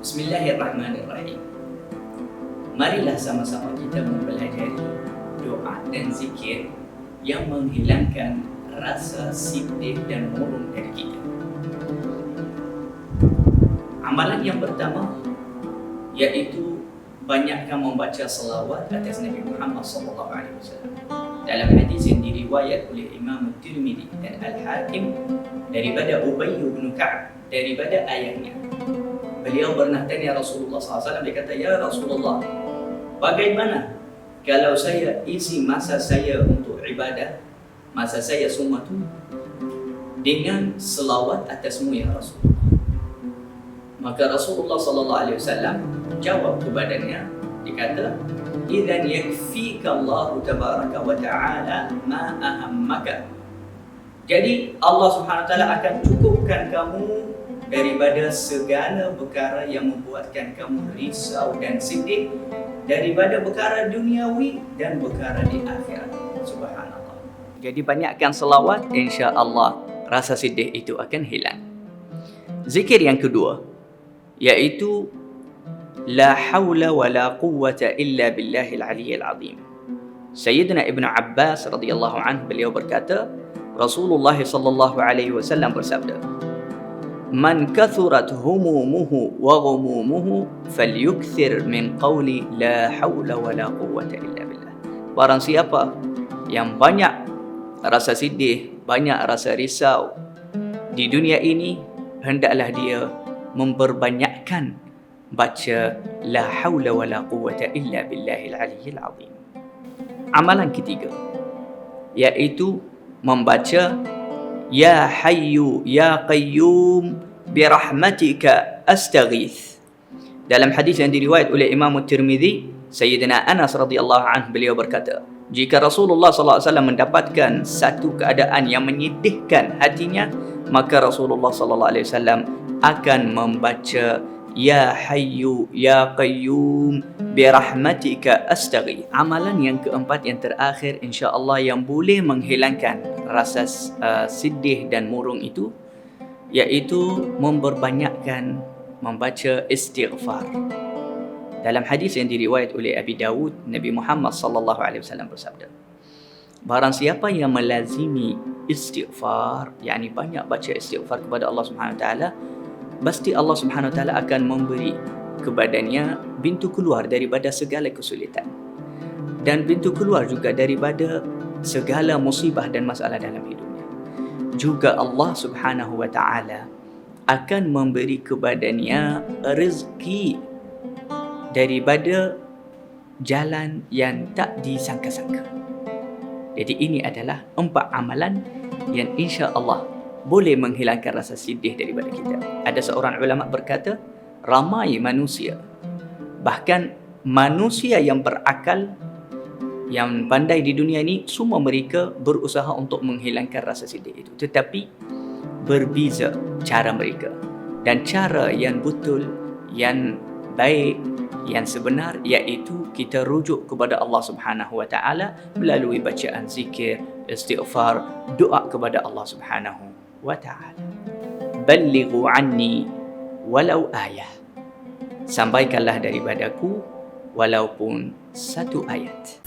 Bismillahirrahmanirrahim. Marilah sama-sama kita mempelajari doa dan zikir yang menghilangkan rasa sedih dan murung dari kita. Amalan yang pertama iaitu banyakkan membaca selawat atas Nabi Muhammad SAW. Dalam hadis yang diriwayat oleh Imam Tirmidzi dan Al-Hakim daripada Ubay bin Ka'ab, daripada ayahnya, beliau pernah tanya Rasulullah SAW. Dia kata, "Ya Rasulullah, bagaimana kalau saya isi masa saya untuk ibadah, masa saya semua tu dengan selawat atasmu ya Rasulullah?" Maka Rasulullah SAW jawab kepadanya, dia kata, "Idzan yakfika Allah tabaraka wa ta'ala ma ahammaka." Jadi Allah Subhanahu wa taala akan cukupkan kamu daripada segala perkara yang membuatkan kamu risau dan sedih, daripada perkara duniawi dan perkara di akhirat. Subhanallah. Jadi banyakkan selawat, insya-Allah rasa sedih itu akan hilang. Zikir yang kedua iaitu la haula wala quwwata illa billahil aliyyil azim. Sayyidina Ibnu Abbas radhiyallahu anhu, beliau berkata, Rasulullah sallallahu alaihi wasallam bersabda, "Man kathurat humumuhu wa ghumumuhu falyukthir min qawli la haula wala quwwata illa billah." Barang siapa yang banyak rasa sedih, banyak rasa risau di dunia ini, hendaklah dia memperbanyakkan baca la haula wala quwwata illa billahil aliyyil azim. Amalan ketiga iaitu membaca ya hayyu ya qayyum birahmatika astaghith. Dalam hadis yang diriwayat oleh Imam Tirmidzi, Sayyidina Anas radhiyallahu anhu, beliau berkata, jika Rasulullah SAW mendapatkan satu keadaan yang menyedihkan hatinya, maka Rasulullah SAW akan membaca ya hayyu ya qayyum birahmatika astaghith. Amalan yang keempat, yang terakhir insya-Allah, yang boleh menghilangkan rasa sedih dan murung itu iaitu memperbanyakkan membaca istighfar. Dalam hadis yang diriwayat oleh Abi Dawud, Nabi Muhammad sallallahu alaihi wasallam bersabda, barang siapa yang melazimi istighfar, yakni banyak baca istighfar kepada Allah Subhanahu wa taala, pasti Allah Subhanahu wa taala akan memberi kepadanya pintu keluar daripada segala kesulitan, dan pintu keluar juga daripada segala musibah dan masalah dalam hidupnya. Juga Allah Subhanahu wa taala akan memberi kepadanya rezeki daripada jalan yang tak disangka-sangka. Jadi ini adalah 4 amalan yang insya-Allah boleh menghilangkan rasa sedih daripada kita. Ada seorang ulama berkata, ramai manusia, bahkan manusia yang berakal, yang pandai di dunia ini, semua mereka berusaha untuk menghilangkan rasa sedih itu. Tetapi berbeza cara mereka. Dan cara yang betul, yang baik, yang sebenar, iaitu kita rujuk kepada Allah Subhanahu wa taala melalui bacaan zikir, istighfar, doa kepada Allah Subhanahu wa ta'ala. Ballighu anni walau ayah. Sampaikanlah daripadaku walaupun 1 ayat.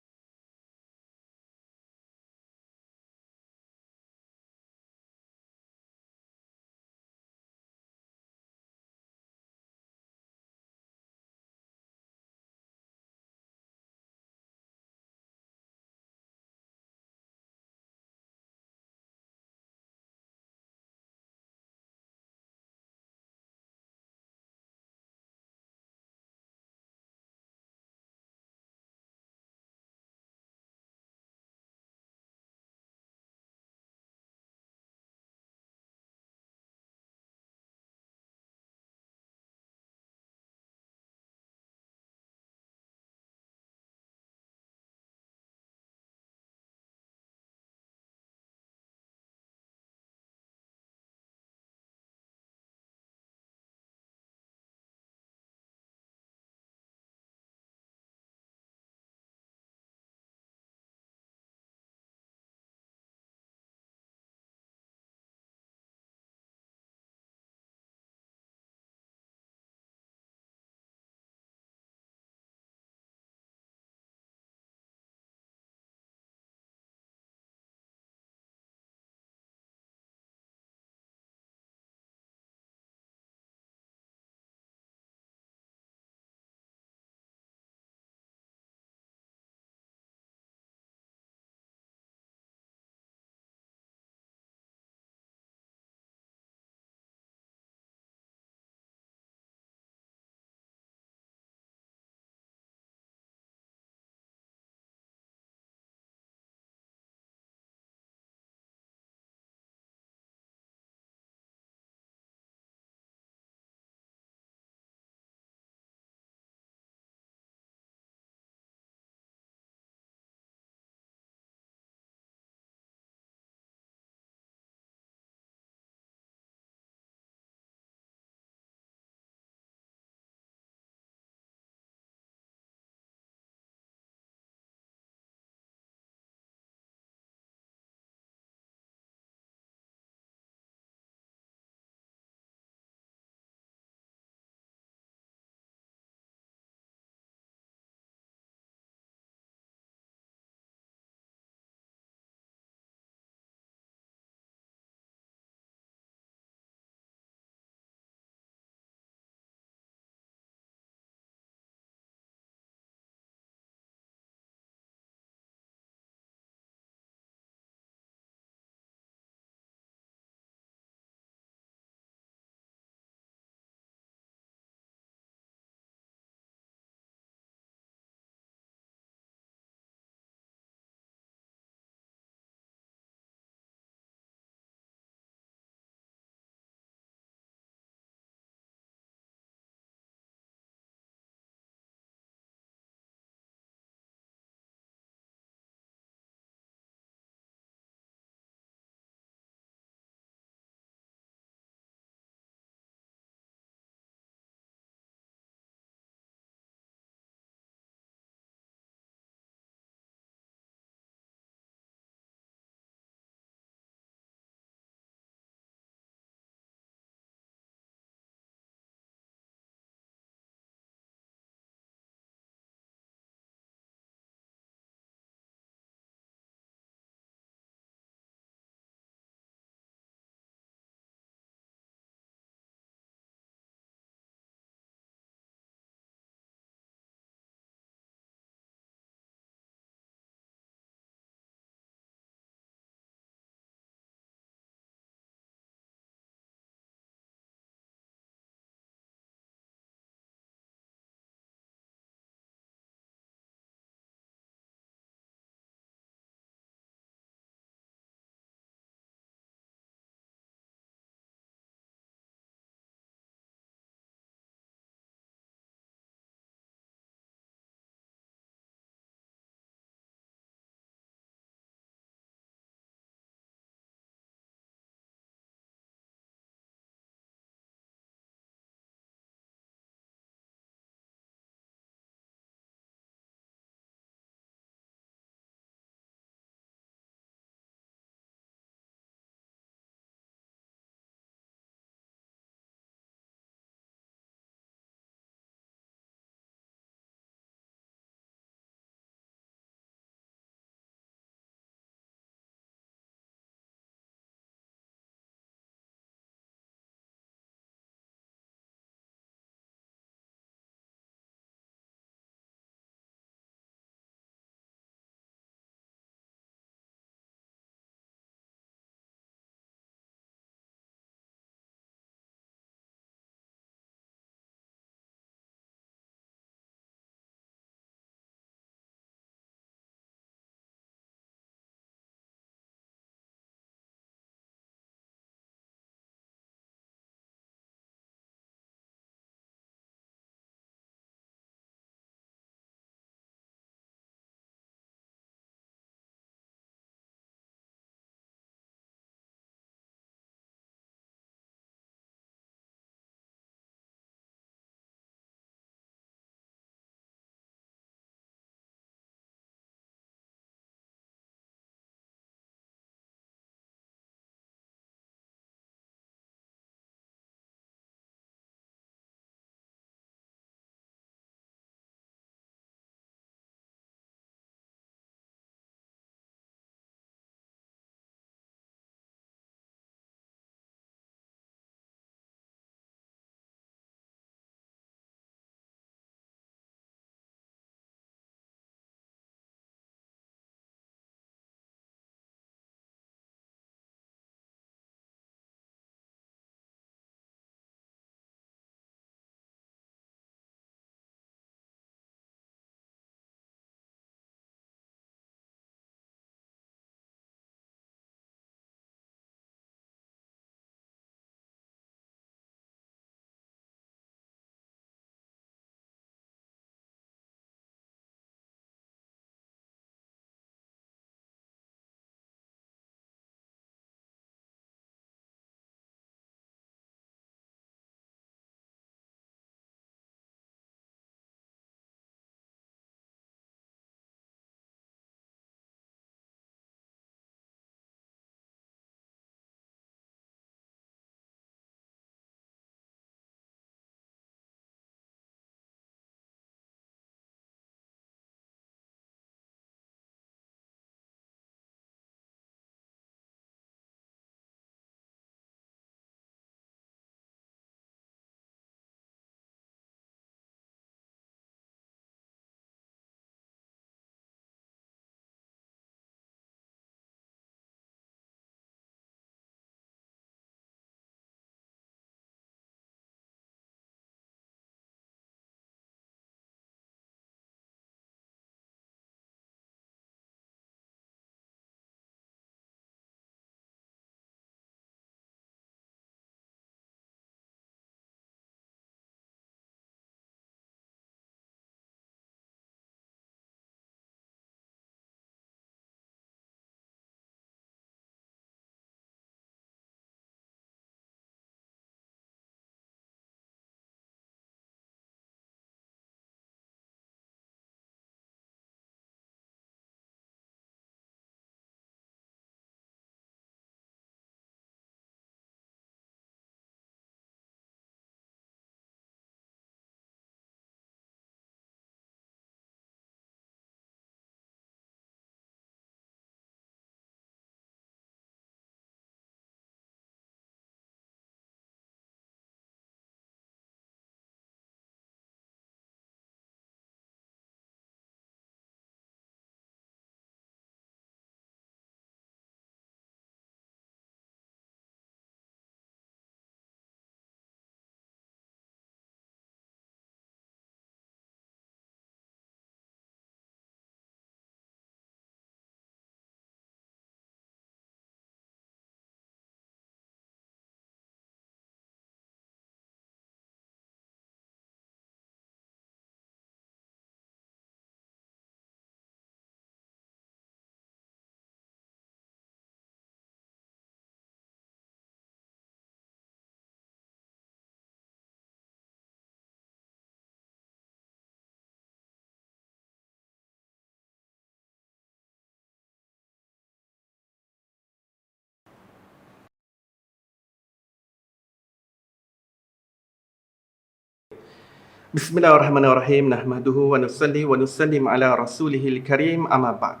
Bismillahirrahmanirrahim. Nahmaduhu wa nusalli wa nusallim ala rasulihil karim, amma ba'd.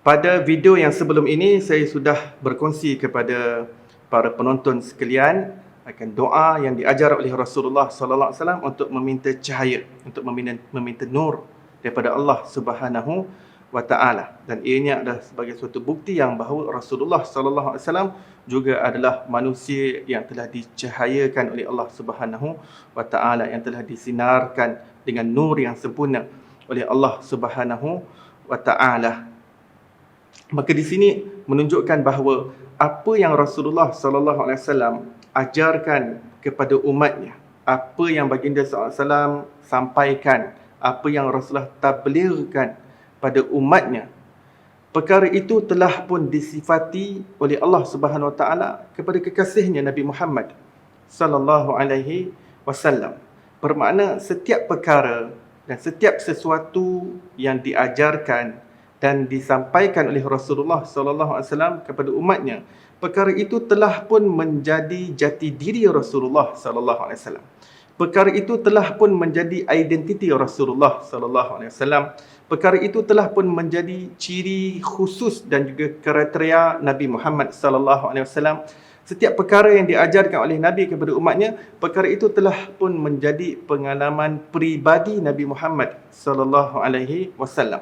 Pada video yang sebelum ini, saya sudah berkongsi kepada para penonton sekalian akan doa yang diajar oleh Rasulullah sallallahu alaihi wasallam untuk meminta cahaya, untuk meminta nur daripada Allah Subhanahu wa taala. Dan ianya adalah sebagai suatu bukti yang bahawa Rasulullah sallallahu alaihi wasallam juga adalah manusia yang telah dicahayakan oleh Allah Subhanahu wa taala, yang telah disinarkan dengan nur yang sempurna oleh Allah Subhanahu wa taala. Maka di sini menunjukkan bahawa apa yang Rasulullah sallallahu alaihi wasallam ajarkan kepada umatnya, apa yang baginda sallallahu alaihi wasallam sampaikan, apa yang Rasulullah tablighkan pada umatnya, perkara itu telah pun disifati oleh Allah Subhanahu wa taala kepada kekasihnya Nabi Muhammad sallallahu alaihi wasallam. Bermakna setiap perkara dan setiap sesuatu yang diajarkan dan disampaikan oleh Rasulullah sallallahu alaihi wasallam kepada umatnya, perkara itu telah pun menjadi jati diri Rasulullah sallallahu alaihi wasallam. Perkara itu telah pun menjadi identiti Rasulullah sallallahu alaihi wasallam. Perkara itu telah pun menjadi ciri khusus dan juga kriteria Nabi Muhammad sallallahu alaihi wasallam. Setiap perkara yang diajarkan oleh Nabi kepada umatnya, perkara itu telah pun menjadi pengalaman peribadi Nabi Muhammad sallallahu alaihi wasallam.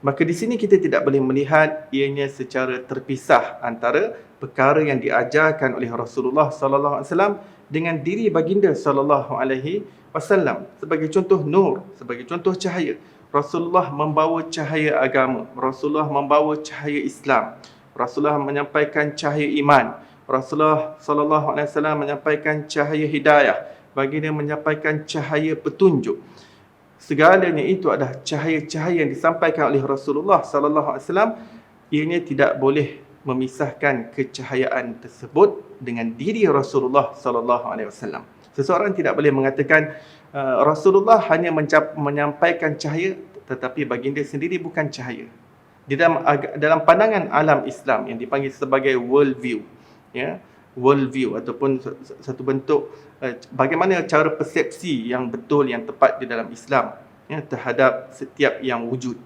Maka di sini kita tidak boleh melihat ianya secara terpisah antara perkara yang diajarkan oleh Rasulullah sallallahu alaihi wasallam dengan diri baginda sallallahu alaihi wasallam. Sebagai contoh nur, sebagai contoh cahaya, Rasulullah membawa cahaya agama, Rasulullah membawa cahaya Islam, Rasulullah menyampaikan cahaya iman, Rasulullah sallallahu alaihi wasallam menyampaikan cahaya hidayah, baginda menyampaikan cahaya petunjuk. Segalanya itu adalah cahaya-cahaya yang disampaikan oleh Rasulullah sallallahu alaihi wasallam. Ianya tidak boleh memisahkan kecahayaan tersebut dengan diri Rasulullah sallallahu alaihi wasallam. Seseorang tidak boleh mengatakan Rasulullah hanya menyampaikan cahaya tetapi baginda sendiri bukan cahaya. Di dalam pandangan alam Islam yang dipanggil sebagai world view, ya, world view ataupun satu bentuk bagaimana cara persepsi yang betul, yang tepat di dalam Islam, ya, terhadap setiap yang wujud,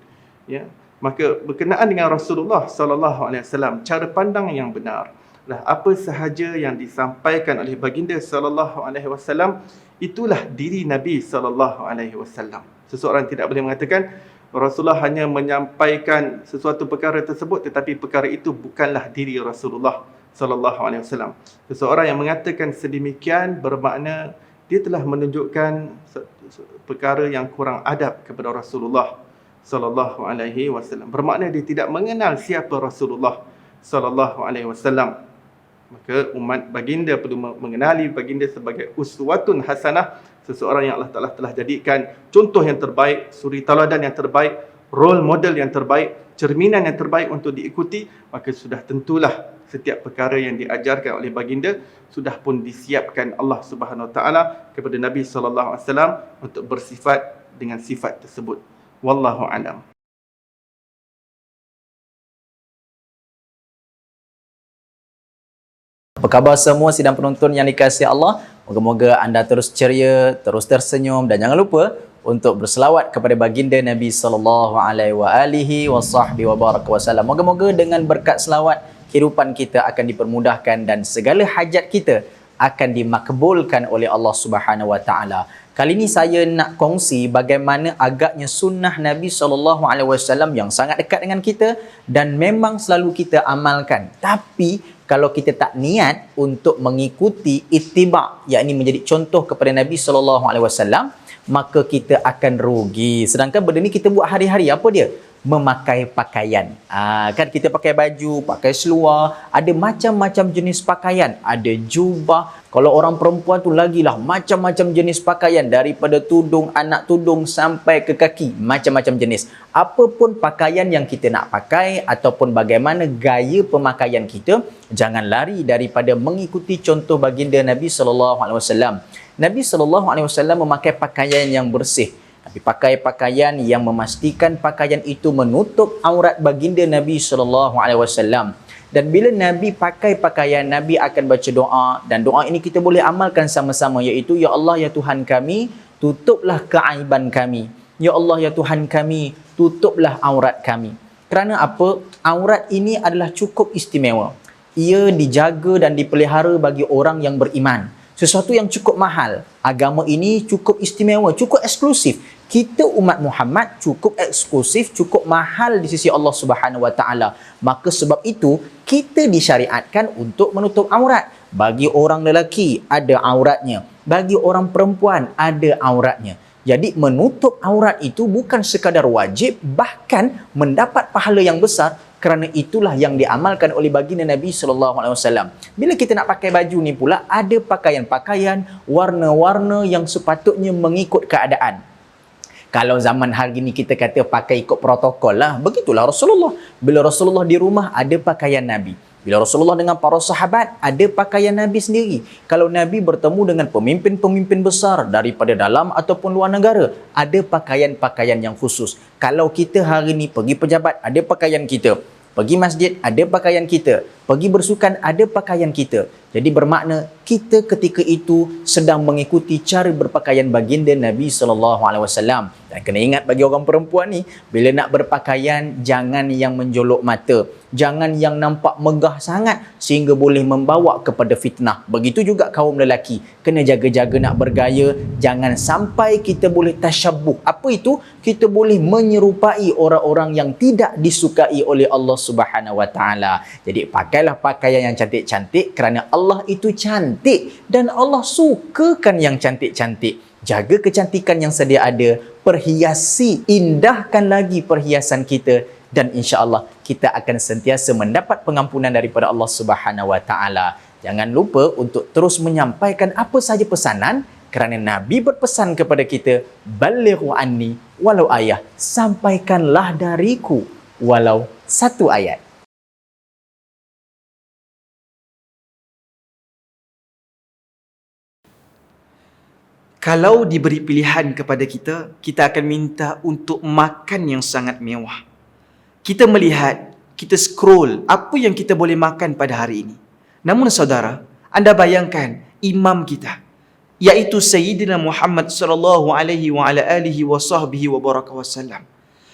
ya. Maka berkenaan dengan Rasulullah sallallahu alaihi wasallam, cara pandang yang benar lah apa sahaja yang disampaikan oleh baginda sallallahu alaihi wasallam, itulah diri Nabi sallallahu alaihi wasallam. Seseorang tidak boleh mengatakan Rasulullah hanya menyampaikan sesuatu perkara tersebut tetapi perkara itu bukanlah diri Rasulullah sallallahu alaihi wasallam. Seseorang yang mengatakan sedemikian bermakna dia telah menunjukkan perkara yang kurang adab kepada Rasulullah sallallahu alaihi wasallam. Bermakna dia tidak mengenal siapa Rasulullah sallallahu alaihi wasallam. Maka umat baginda perlu mengenali baginda sebagai uswatun hasanah, seseorang yang Allah Taala telah jadikan contoh yang terbaik, suri teladan yang terbaik, role model yang terbaik, cerminan yang terbaik untuk diikuti. Maka sudah tentulah setiap perkara yang diajarkan oleh baginda sudah pun disiapkan Allah Subhanahu Wa Taala kepada Nabi sallallahu alaihi wasallam untuk bersifat dengan sifat tersebut. Wallahu a'lam. Apa khabar semua sidang penonton yang dikasihi Allah? Moga-moga anda terus ceria, terus tersenyum dan jangan lupa untuk berselawat kepada baginda Nabi sallallahu alaihi wasallam. Moga-moga dengan berkat selawat kehidupan kita akan dipermudahkan dan segala hajat kita akan dimakbulkan oleh Allah Subhanahu wa taala. Kali ini saya nak kongsi bagaimana agaknya sunnah Nabi SAW yang sangat dekat dengan kita dan memang selalu kita amalkan. Tapi kalau kita tak niat untuk mengikuti ittiba', yakni menjadi contoh kepada Nabi SAW, maka kita akan rugi. Sedangkan benda ni kita buat hari-hari, apa dia? Memakai pakaian. Kan kita pakai baju, pakai seluar, ada macam-macam jenis pakaian, ada jubah. Kalau orang perempuan tu lagilah macam-macam jenis pakaian, daripada tudung, anak tudung sampai ke kaki, macam-macam jenis. Apapun pakaian yang kita nak pakai ataupun bagaimana gaya pemakaian kita, jangan lari daripada mengikuti contoh baginda Nabi sallallahu alaihi wasallam. Nabi sallallahu alaihi wasallam memakai pakaian yang bersih. Tapi pakai pakaian yang memastikan pakaian itu menutup aurat baginda Nabi sallallahu alaihi wasallam. Dan bila Nabi pakai pakaian, Nabi akan baca doa, dan doa ini kita boleh amalkan sama-sama, iaitu ya Allah ya Tuhan kami, tutuplah keaiban kami. Ya Allah, ya Tuhan kami, tutuplah aurat kami. Kerana apa? Aurat ini adalah cukup istimewa. Ia dijaga dan dipelihara bagi orang yang beriman. Sesuatu yang cukup mahal. Agama ini cukup istimewa, cukup eksklusif. Kita umat Muhammad cukup eksklusif, cukup mahal di sisi Allah Subhanahu Wa Taala. Maka sebab itu kita disyariatkan untuk menutup aurat. Bagi orang lelaki ada auratnya, bagi orang perempuan ada auratnya. Jadi menutup aurat itu bukan sekadar wajib, bahkan mendapat pahala yang besar, kerana itulah yang diamalkan oleh baginda Nabi SAW. Bila kita nak pakai baju ni pula, ada pakaian-pakaian, warna-warna yang sepatutnya mengikut keadaan. Kalau zaman hari ni kita kata pakai ikut protokol lah, begitulah Rasulullah. Bila Rasulullah di rumah, ada pakaian Nabi. Bila Rasulullah dengan para sahabat, ada pakaian Nabi sendiri. Kalau Nabi bertemu dengan pemimpin-pemimpin besar daripada dalam ataupun luar negara, ada pakaian-pakaian yang khusus. Kalau kita hari ni pergi pejabat, ada pakaian kita. Pergi masjid, ada pakaian kita. Pergi bersukan, ada pakaian kita. Jadi bermakna kita ketika itu sedang mengikuti cara berpakaian baginda Nabi SAW. Dan kena ingat bagi orang perempuan ni, bila nak berpakaian, jangan yang menjolok mata. Jangan yang nampak megah sangat sehingga boleh membawa kepada fitnah. Begitu juga kaum lelaki. Kena jaga-jaga nak bergaya. Jangan sampai kita boleh tasyabuh. Apa itu? Kita boleh menyerupai orang-orang yang tidak disukai oleh Allah Subhanahu Wa Taala. Jadi pakailah pakaian yang cantik-cantik kerana Allah itu cantik dan Allah sukakan yang cantik-cantik. Jaga kecantikan yang sedia ada, perhiasi, indahkan lagi perhiasan kita, dan insya-Allah kita akan sentiasa mendapat pengampunan daripada Allah Subhanahu Wa Taala. Jangan lupa untuk terus menyampaikan apa saja pesanan, kerana Nabi berpesan kepada kita, balighu anni walau ayah, sampaikanlah dariku walau satu ayat. Kalau diberi pilihan kepada kita, kita akan minta untuk makan yang sangat mewah. Kita melihat, kita scroll apa yang kita boleh makan pada hari ini. Namun saudara, anda bayangkan imam kita, iaitu Sayyidina Muhammad sallallahu alaihi wa ala alihi wa sahbihi wa baraka wasallam.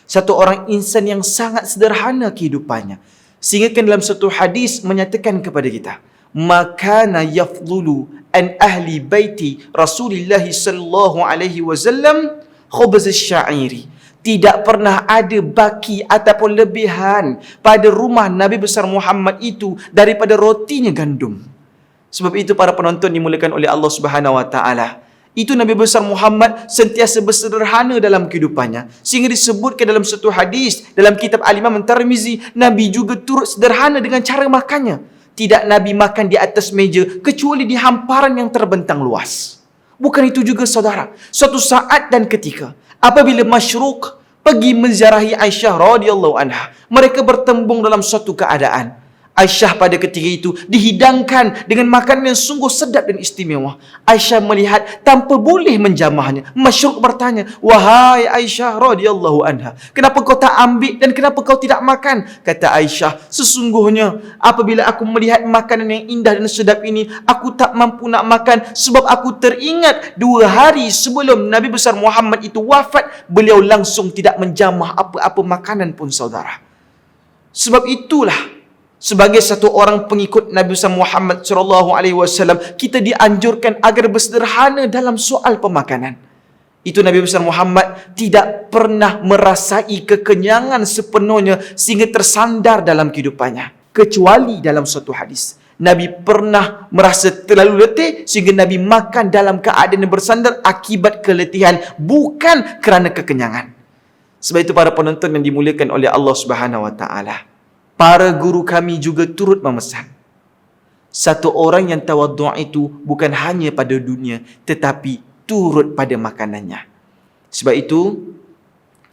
Satu orang insan yang sangat sederhana kehidupannya. Sehingga dalam satu hadis menyatakan kepada kita, makana yafdulu an ahli baiti Rasulullah sallallahu alaihi wasallam khubz asy-sya'iri. Tidak pernah ada baki ataupun lebihan pada rumah Nabi besar Muhammad itu daripada rotinya gandum. Sebab itu para penonton dimuliakan oleh Allah Subhanahu Wa Taala, itu Nabi besar Muhammad sentiasa bersederhana dalam kehidupannya. Sehingga disebutkan dalam satu hadis dalam kitab Al-Imam At-Tirmizi, Nabi juga turut sederhana dengan cara makannya. Tidak Nabi makan di atas meja kecuali di hamparan yang terbentang luas. Bukan itu juga saudara, suatu saat dan ketika apabila Masyruq pergi menziarahi Aisyah radhiyallahu anha, mereka bertembung dalam suatu keadaan. Aisyah pada ketika itu dihidangkan dengan makanan yang sungguh sedap dan istimewa. Aisyah melihat tanpa boleh menjamahnya. Masyruq bertanya, "Wahai Aisyah radhiyallahu anha, kenapa kau tak ambil dan kenapa kau tidak makan?" Kata Aisyah, "Sesungguhnya apabila aku melihat makanan yang indah dan sedap ini, aku tak mampu nak makan sebab aku teringat 2 hari sebelum Nabi besar Muhammad itu wafat, beliau langsung tidak menjamah apa-apa makanan pun saudara." Sebab itulah sebagai satu orang pengikut Nabi besar Muhammad sallallahu alaihi wasallam, kita dianjurkan agar bersederhana dalam soal pemakanan. Itu Nabi besar Muhammad tidak pernah merasai kekenyangan sepenuhnya sehingga tersandar dalam kehidupannya. Kecuali dalam suatu hadis, Nabi pernah merasa terlalu letih sehingga Nabi makan dalam keadaan bersandar akibat keletihan, bukan kerana kekenyangan. Sebab itu para penonton yang dimuliakan oleh Allah Subhanahu Wa Taala, para guru kami juga turut memesan, satu orang yang tawaddu' itu bukan hanya pada dunia, tetapi turut pada makanannya. Sebab itu,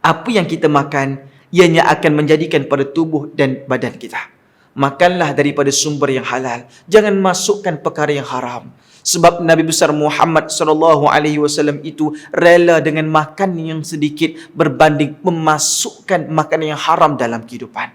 apa yang kita makan, ianya akan menjadikan pada tubuh dan badan kita. Makanlah daripada sumber yang halal. Jangan masukkan perkara yang haram. Sebab Nabi besar Muhammad SAW itu rela dengan makan yang sedikit berbanding memasukkan makanan yang haram dalam kehidupan.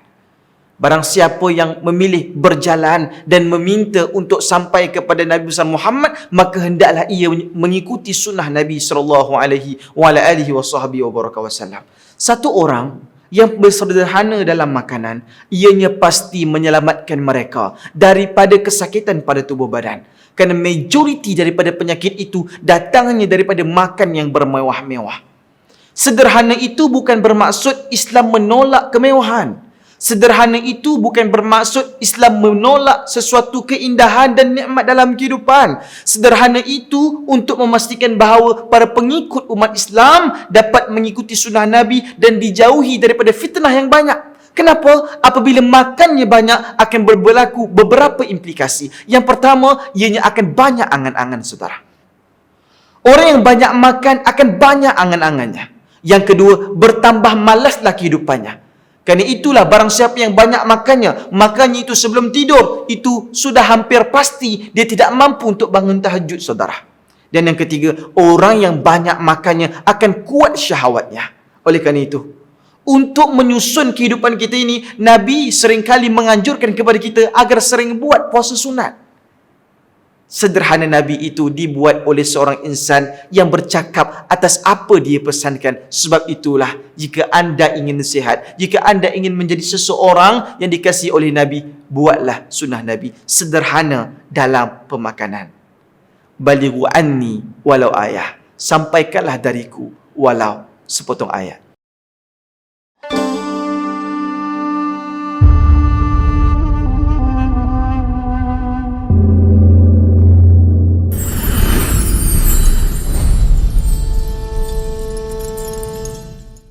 Barang siapa yang memilih berjalan dan meminta untuk sampai kepada Nabi besar Muhammad, maka hendaklah ia mengikuti sunnah Nabi sallallahu alaihi wasallam. Satu orang yang bersederhana dalam makanan, ianya pasti menyelamatkan mereka daripada kesakitan pada tubuh badan. Kerana majoriti daripada penyakit itu datangnya daripada makan yang bermewah-mewah. Sederhana itu bukan bermaksud Islam menolak kemewahan. Sederhana itu bukan bermaksud Islam menolak sesuatu keindahan dan nikmat dalam kehidupan. Sederhana itu untuk memastikan bahawa para pengikut umat Islam dapat mengikuti sunnah Nabi dan dijauhi daripada fitnah yang banyak. Kenapa? Apabila makannya banyak akan berlaku beberapa implikasi. Yang pertama, ianya akan banyak angan-angan, saudara. Orang yang banyak makan akan banyak angan-angannya. Yang kedua, bertambah malaslah kehidupannya. Kerana itulah barang siapa yang banyak makannya itu sebelum tidur, itu sudah hampir pasti dia tidak mampu untuk bangun tahajud, saudara. Dan yang ketiga, orang yang banyak makannya akan kuat syahwatnya. Oleh kerana itu, untuk menyusun kehidupan kita ini, Nabi seringkali menganjurkan kepada kita agar sering buat puasa sunat. Sederhana Nabi itu dibuat oleh seorang insan yang bercakap atas apa dia pesankan. Sebab itulah, jika anda ingin sihat, jika anda ingin menjadi seseorang yang dikasihi oleh Nabi, buatlah sunnah Nabi. Sederhana dalam pemakanan. Balighu anni walau ayah. Sampaikanlah dariku walau sepotong ayat.